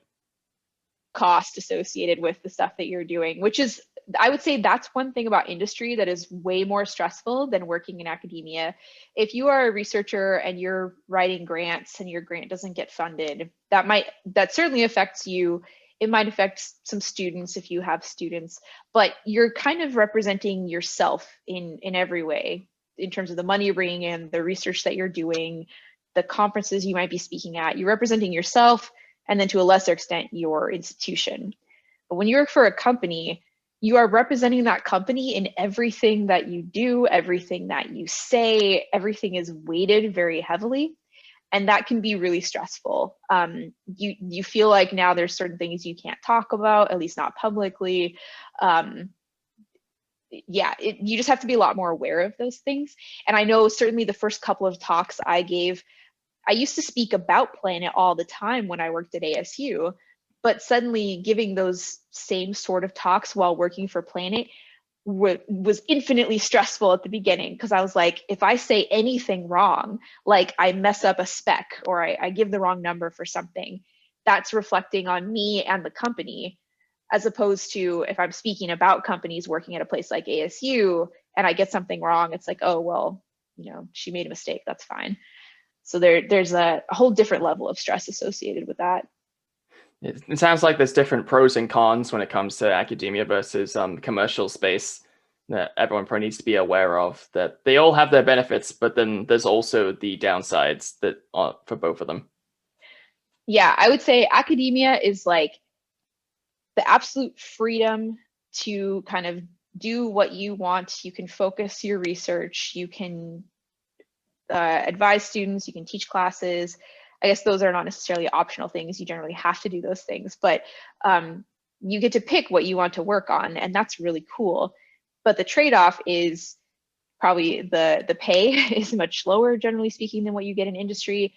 Cost associated with the stuff that you're doing, which is, I would say that's one thing about industry that is way more stressful than working in academia. If you are a researcher and you're writing grants and your grant doesn't get funded, that certainly affects you. It might affect some students if you have students, but you're kind of representing yourself in every way, in terms of the money you're bringing in, the research that you're doing, the conferences you might be speaking at. You're representing yourself, and then to a lesser extent, your institution. But when you work for a company, you are representing that company in everything that you do, everything that you say. Everything is weighted very heavily, and that can be really stressful. You feel like now there's certain things you can't talk about, at least not publicly. You just have to be a lot more aware of those things. And I know certainly the first couple of talks I gave, I used to speak about Planet all the time when I worked at ASU, but suddenly giving those same sort of talks while working for Planet was infinitely stressful at the beginning, because I was like, if I say anything wrong, like I mess up a spec or I give the wrong number for something, that's reflecting on me and the company, as opposed to if I'm speaking about companies working at a place like ASU and I get something wrong, it's like, oh, well, you know, she made a mistake, that's fine. So there's a whole different level of stress associated with that. It sounds like there's different pros and cons when it comes to academia versus commercial space that everyone probably needs to be aware of, that they all have their benefits, but then there's also the downsides that are for both of them. Yeah, I would say academia is like the absolute freedom to kind of do what you want. You can focus your research, you can advise students, you can teach classes. I guess those are not necessarily optional things. You generally have to do those things, but you get to pick what you want to work on, and that's really cool. But the trade-off is probably the pay is much lower, generally speaking, than what you get in industry.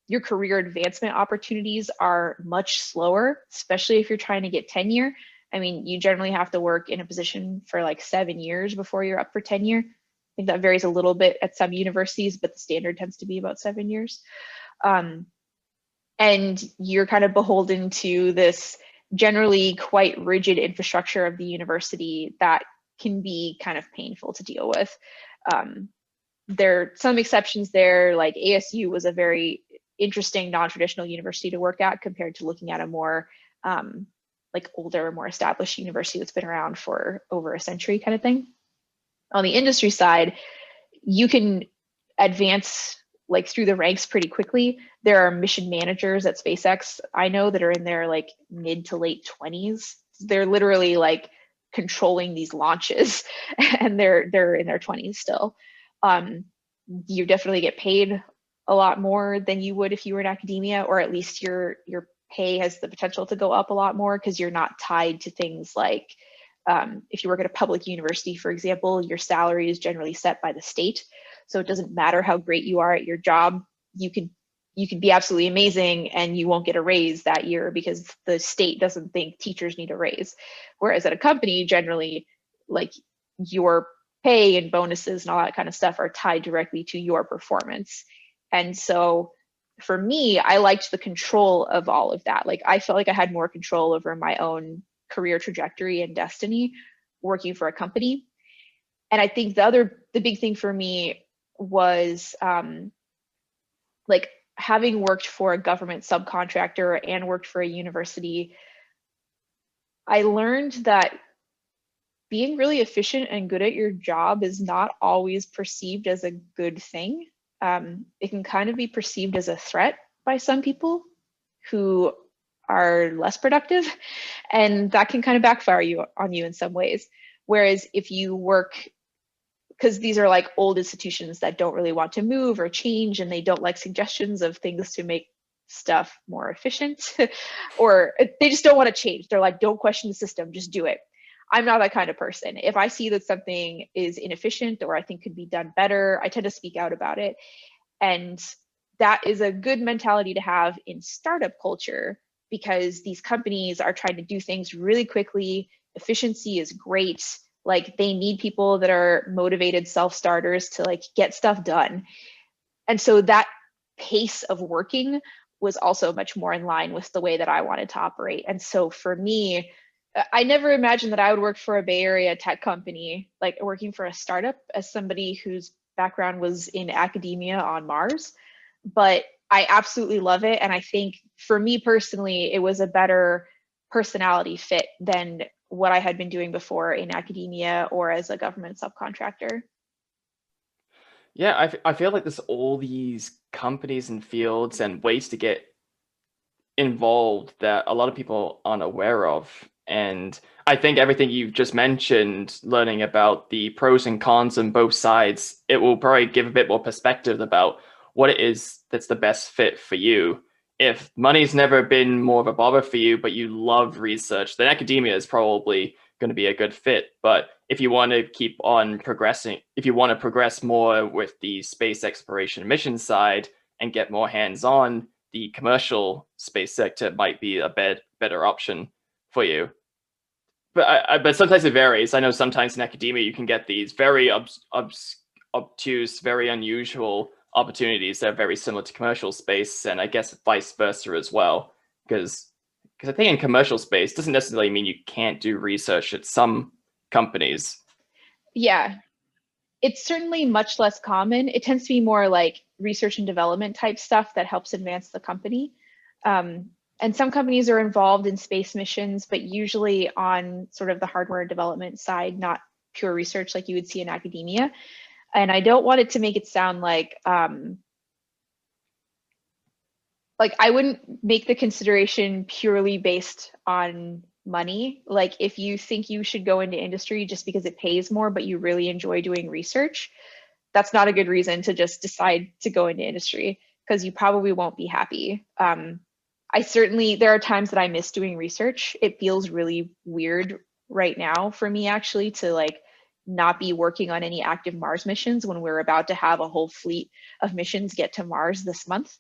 Your career advancement opportunities are much slower, especially if you're trying to get tenure. I mean, you generally have to work in a position for like 7 years before you're up for tenure. I think that varies a little bit at some universities, but the standard tends to be about 7 years. And you're kind of beholden to this generally quite rigid infrastructure of the university that can be kind of painful to deal with. There are some exceptions there, like ASU was a very interesting non-traditional university to work at compared to looking at a more like older, more established university that's been around for over a century kind of thing. On the industry side, you can advance like through the ranks pretty quickly. There are mission managers at SpaceX I know that are in their like mid to late 20s. They're literally like controlling these launches and they're in their 20s still. You definitely get paid a lot more than you would if you were in academia, or at least your pay has the potential to go up a lot more because you're not tied to things like if you work at a public university, for example, your salary is generally set by the state. So it doesn't matter how great you are at your job. You could be absolutely amazing and you won't get a raise that year because the state doesn't think teachers need a raise. Whereas at a company, generally, like your pay and bonuses and all that kind of stuff are tied directly to your performance. And so for me, I liked the control of all of that. Like I felt like I had more control over my own career trajectory and destiny working for a company. And I think the big thing for me was like having worked for a government subcontractor and worked for a university, I learned that being really efficient and good at your job is not always perceived as a good thing. It can kind of be perceived as a threat by some people who are less productive, and that can kind of backfire on you in some ways. Whereas if you work, because these are like old institutions that don't really want to move or change, and they don't like suggestions of things to make stuff more efficient, or they just don't want to change. They're like, don't question the system, just do it. I'm not that kind of person. If I see that something is inefficient or I think could be done better, I tend to speak out about it. And that is a good mentality to have in startup culture, because these companies are trying to do things really quickly. Efficiency is great. Like they need people that are motivated self-starters to like get stuff done. And so that pace of working was also much more in line with the way that I wanted to operate. And so for me, I never imagined that I would work for a Bay Area tech company, like working for a startup, as somebody whose background was in academia on Mars. But I absolutely love it. And I think for me personally, it was a better personality fit than what I had been doing before in academia or as a government subcontractor. Yeah, I feel like there's all these companies and fields and ways to get involved that a lot of people aren't aware of. And I think everything you've just mentioned, learning about the pros and cons on both sides, it will probably give a bit more perspective about what it is that's the best fit for you. If money's never been more of a bother for you, but you love research, then academia is probably going to be a good fit. But if you want to keep on progressing, if you want to progress more with the space exploration mission side and get more hands-on, the commercial space sector might be a better option for you. But sometimes it varies. I know sometimes in academia you can get these very obtuse, very unusual opportunities that are very similar to commercial space, and I guess vice versa as well. Because I think in commercial space doesn't necessarily mean you can't do research at some companies. Yeah, it's certainly much less common. It tends to be more like research and development type stuff that helps advance the company. And some companies are involved in space missions, but usually on sort of the hardware development side, not pure research like you would see in academia. And I don't want it to make it sound like I wouldn't make the consideration purely based on money. Like if you think you should go into industry just because it pays more, but you really enjoy doing research, that's not a good reason to just decide to go into industry, because you probably won't be happy. There are times that I miss doing research. It feels really weird right now for me actually to like not be working on any active Mars missions when we're about to have a whole fleet of missions get to Mars this month.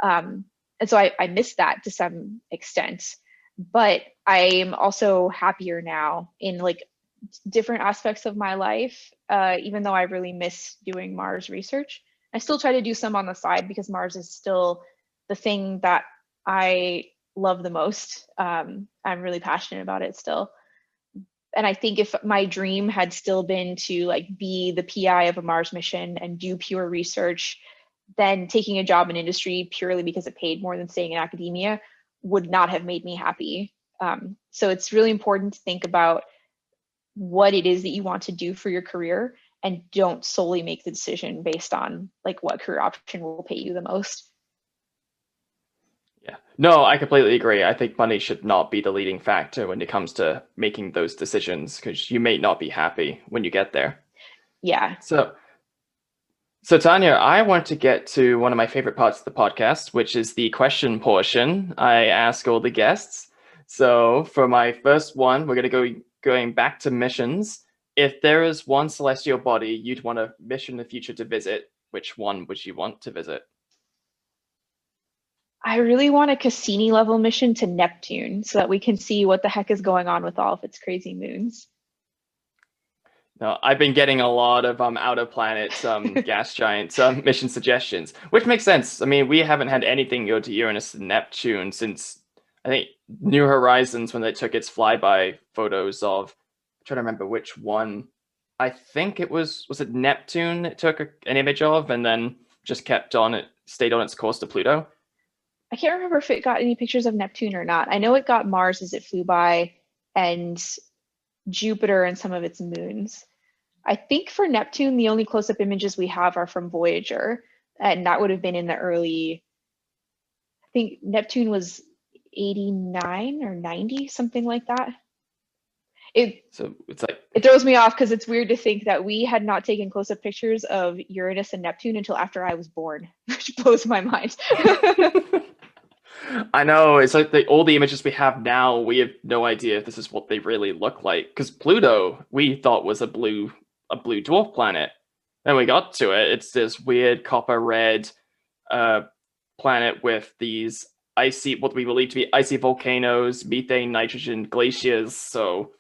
And so I miss that to some extent, but I'm also happier now in like different aspects of my life. Even though I really miss doing Mars research, I still try to do some on the side because Mars is still the thing that I love the most. I'm really passionate about it still. And I think if my dream had still been to like be the PI of a Mars mission and do pure research, then taking a job in industry purely because it paid more than staying in academia would not have made me happy. So it's really important to think about what it is that you want to do for your career, and don't solely make the decision based on like what career option will pay you the most. Yeah. No, I completely agree. I think money should not be the leading factor when it comes to making those decisions, because you may not be happy when you get there. Yeah. So So, Tanya, I want to get to one of my favorite parts of the podcast, which is the question portion. I ask all the guests. So, for my first one, we're going back to missions. If there is one celestial body you'd want a mission in the future to visit, which one would you want to visit? I really want a Cassini level mission to Neptune so that we can see what the heck is going on with all of its crazy moons. No, I've been getting a lot of outer planet gas giants mission suggestions, which makes sense. I mean, we haven't had anything go to Uranus and Neptune since I think New Horizons when they took its flyby photos of. I'm trying to remember which one. I think it was it Neptune it took an image of and then just stayed on its course to Pluto. I can't remember if it got any pictures of Neptune or not. I know it got Mars as it flew by and Jupiter and some of its moons. I think for Neptune, the only close-up images we have are from Voyager, and that would have been in the early, I think Neptune was 89 or 90, something like that. So it's like it throws me off because it's weird to think that we had not taken close-up pictures of Uranus and Neptune until after I was born, which blows my mind. I know, it's like all the images we have now, we have no idea if this is what they really look like. Because Pluto, we thought was a blue dwarf planet. Then we got to it, it's this weird copper red planet with these what we believe to be icy volcanoes, methane, nitrogen, glaciers. So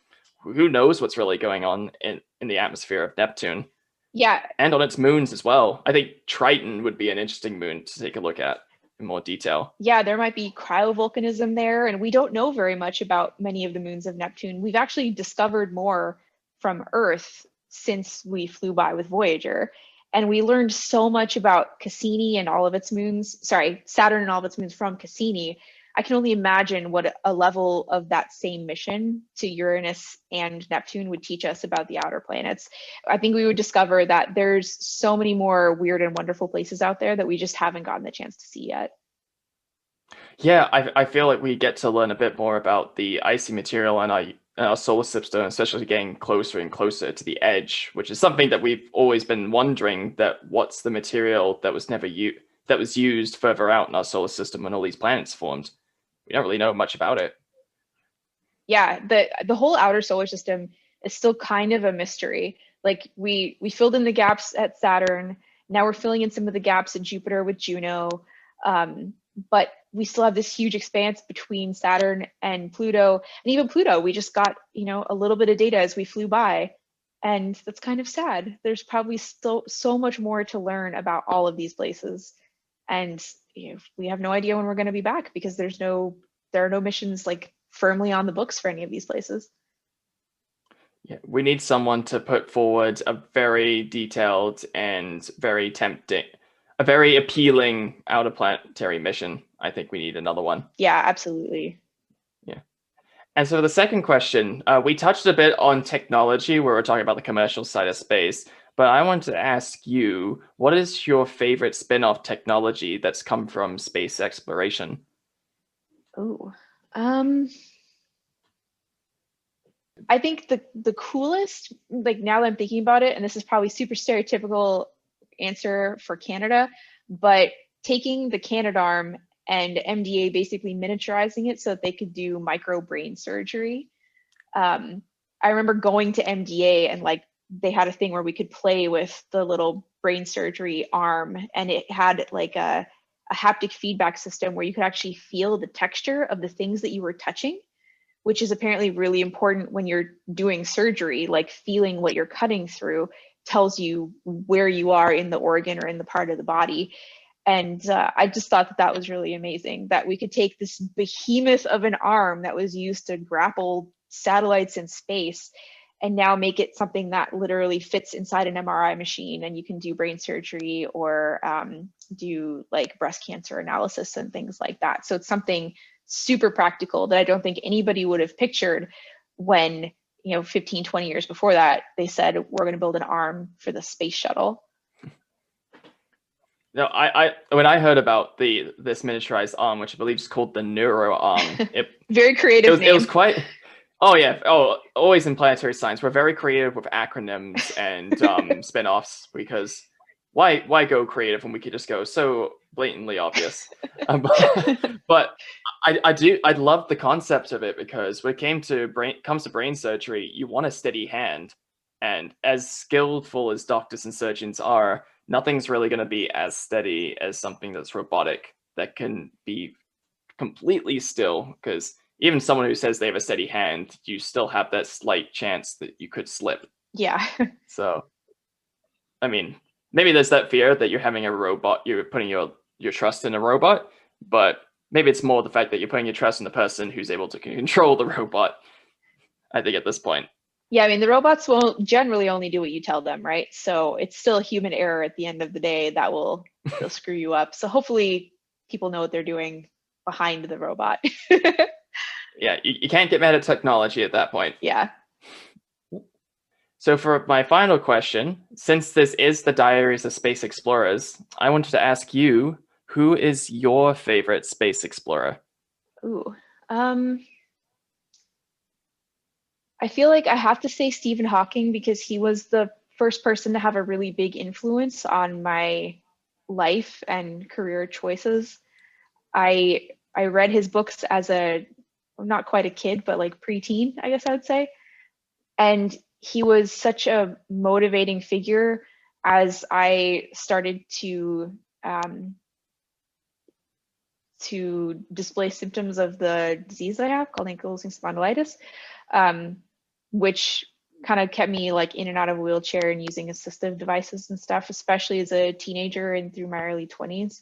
who knows what's really going on in the atmosphere of Neptune. Yeah. And on its moons as well. I think Triton would be an interesting moon to take a look at in more detail. Yeah, there might be cryovolcanism there, and we don't know very much about many of the moons of Neptune. We've actually discovered more from Earth since we flew by with Voyager, and we learned so much about Cassini and all of its moons, Saturn and all of its moons from Cassini. I can only imagine what a level of that same mission to Uranus and Neptune would teach us about the outer planets. I think we would discover that there's so many more weird and wonderful places out there that we just haven't gotten the chance to see yet. Yeah, I feel like we get to learn a bit more about the icy material in our solar system, especially getting closer and closer to the edge, which is something that we've always been wondering, that what's the material that was used further out in our solar system when all these planets formed. We don't really know much about it. Yeah, the whole outer solar system is still kind of a mystery. Like we filled in the gaps at Saturn. Now we're filling in some of the gaps at Jupiter with Juno. But we still have this huge expanse between Saturn and Pluto. And even Pluto, we just got, a little bit of data as we flew by. And that's kind of sad. There's probably still so much more to learn about all of these places. And we have no idea when we're going to be back because there are no missions like firmly on the books for any of these places. Yeah, we need someone to put forward a very detailed and very tempting, a very appealing outer planetary mission. I think we need another one. Yeah, absolutely. Yeah. And so the second question, we touched a bit on technology where we're talking about the commercial side of space. But I wanted to ask you, what is your favorite spin-off technology that's come from space exploration? Oh, I think the coolest, like now that I'm thinking about it, and this is probably super stereotypical answer for Canada, but taking the Canadarm and MDA basically miniaturizing it so that they could do micro brain surgery. I remember going to MDA and they had a thing where we could play with the little brain surgery arm, and it had like a haptic feedback system where you could actually feel the texture of the things that you were touching, which is apparently really important when you're doing surgery. Like feeling what you're cutting through tells you where you are in the organ or in the part of the body. And I just thought that was really amazing, that we could take this behemoth of an arm that was used to grapple satellites in space and now make it something that literally fits inside an MRI machine, and you can do brain surgery or do like breast cancer analysis and things like that. So it's something super practical that I don't think anybody would have pictured when, 15, 20 years before that, they said, we're going to build an arm for the space shuttle. No, when I heard about this miniaturized arm, which I believe is called the Neuroarm, very creative. It was quite. Oh yeah. Oh, always in planetary science, we're very creative with acronyms and spin-offs, because why go creative when we could just go so blatantly obvious? But I love the concept of it, because when it comes to brain surgery, you want a steady hand, and as skillful as doctors and surgeons are, nothing's really going to be as steady as something that's robotic that can be completely still, because even someone who says they have a steady hand, you still have that slight chance that you could slip. Yeah. So, I mean, maybe there's that fear that you're having a robot, you're putting your trust in a robot, but maybe it's more the fact that you're putting your trust in the person who's able to control the robot, I think, at this point. Yeah, I mean, the robots will generally only do what you tell them, right? So it's still human error at the end of the day that will screw you up. So hopefully people know what they're doing behind the robot. Yeah, you can't get mad at technology at that point. Yeah. So for my final question, since this is the Diaries of Space Explorers, I wanted to ask you, who is your favorite space explorer? Ooh. I feel like I have to say Stephen Hawking, because he was the first person to have a really big influence on my life and career choices. I read his books as not quite a kid, but like preteen, I guess I would say. And he was such a motivating figure as I started to display symptoms of the disease I have called ankylosing spondylitis, which kind of kept me like in and out of a wheelchair and using assistive devices and stuff, especially as a teenager and through my early 20s.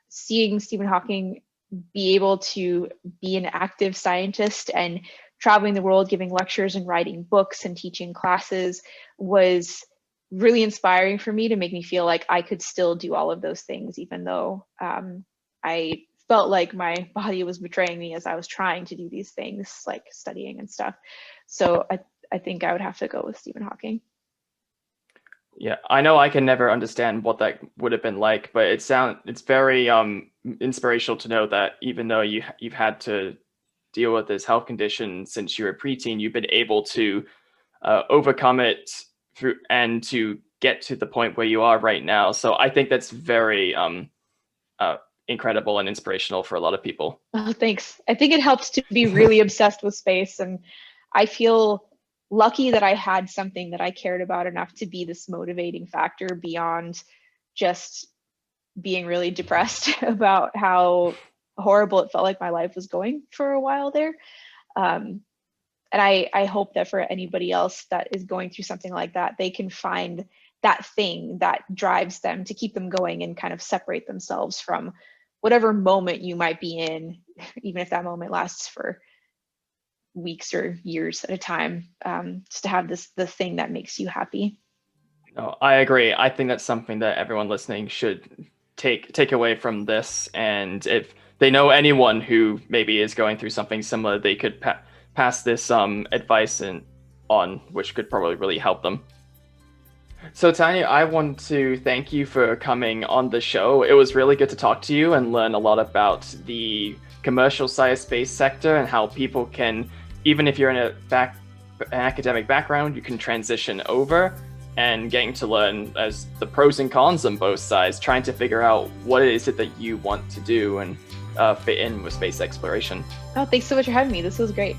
Seeing Stephen Hawking be able to be an active scientist and traveling the world, giving lectures and writing books and teaching classes was really inspiring for me, to make me feel like I could still do all of those things, even though I felt like my body was betraying me as I was trying to do these things, like studying and stuff. So I think I would have to go with Stephen Hawking. Yeah, I know I can never understand what that would have been like, but it's very inspirational to know that even though you've had to deal with this health condition since you were a preteen, you've been able to overcome it through and to get to the point where you are right now. So I think that's very incredible and inspirational for a lot of people. Oh, thanks. I think it helps to be really obsessed with space, and I feel lucky that I had something that I cared about enough to be this motivating factor beyond just being really depressed about how horrible it felt like my life was going for a while there. And I hope that for anybody else that is going through something like that, they can find that thing that drives them to keep them going and kind of separate themselves from whatever moment you might be in, even if that moment lasts for weeks or years at a time, just to have the thing that makes you happy. No, I agree. I think that's something that everyone listening should take away from this. And if they know anyone who maybe is going through something similar, they could pass this advice on, which could probably really help them. So Tanya, I want to thank you for coming on the show. It was really good to talk to you and learn a lot about the commercial science space sector and how people can, even if you're in an academic background, you can transition over, and getting to learn as the pros and cons on both sides, trying to figure out what is it that you want to do and fit in with space exploration. Oh, thanks so much for having me. This was great.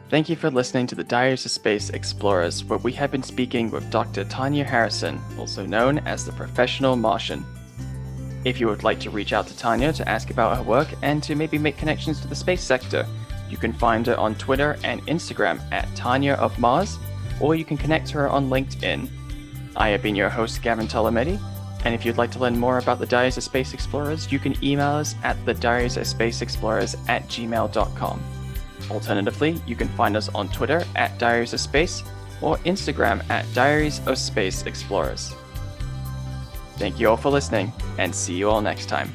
Thank you for listening to the Diaries of Space Explorers, where we have been speaking with Dr. Tanya Harrison, also known as the Professional Martian. If you would like to reach out to Tanya to ask about her work and to maybe make connections to the space sector, you can find her on Twitter and Instagram at Tanya of Mars, or you can connect to her on LinkedIn. I have been your host, Gavin Tolometti, and if you'd like to learn more about the Diaries of Space Explorers, you can email us at thediariesofspaceexplorers@gmail.com. Alternatively, you can find us on Twitter at Diaries of Space or Instagram at Diaries of Space Explorers. Thank you all for listening, and see you all next time.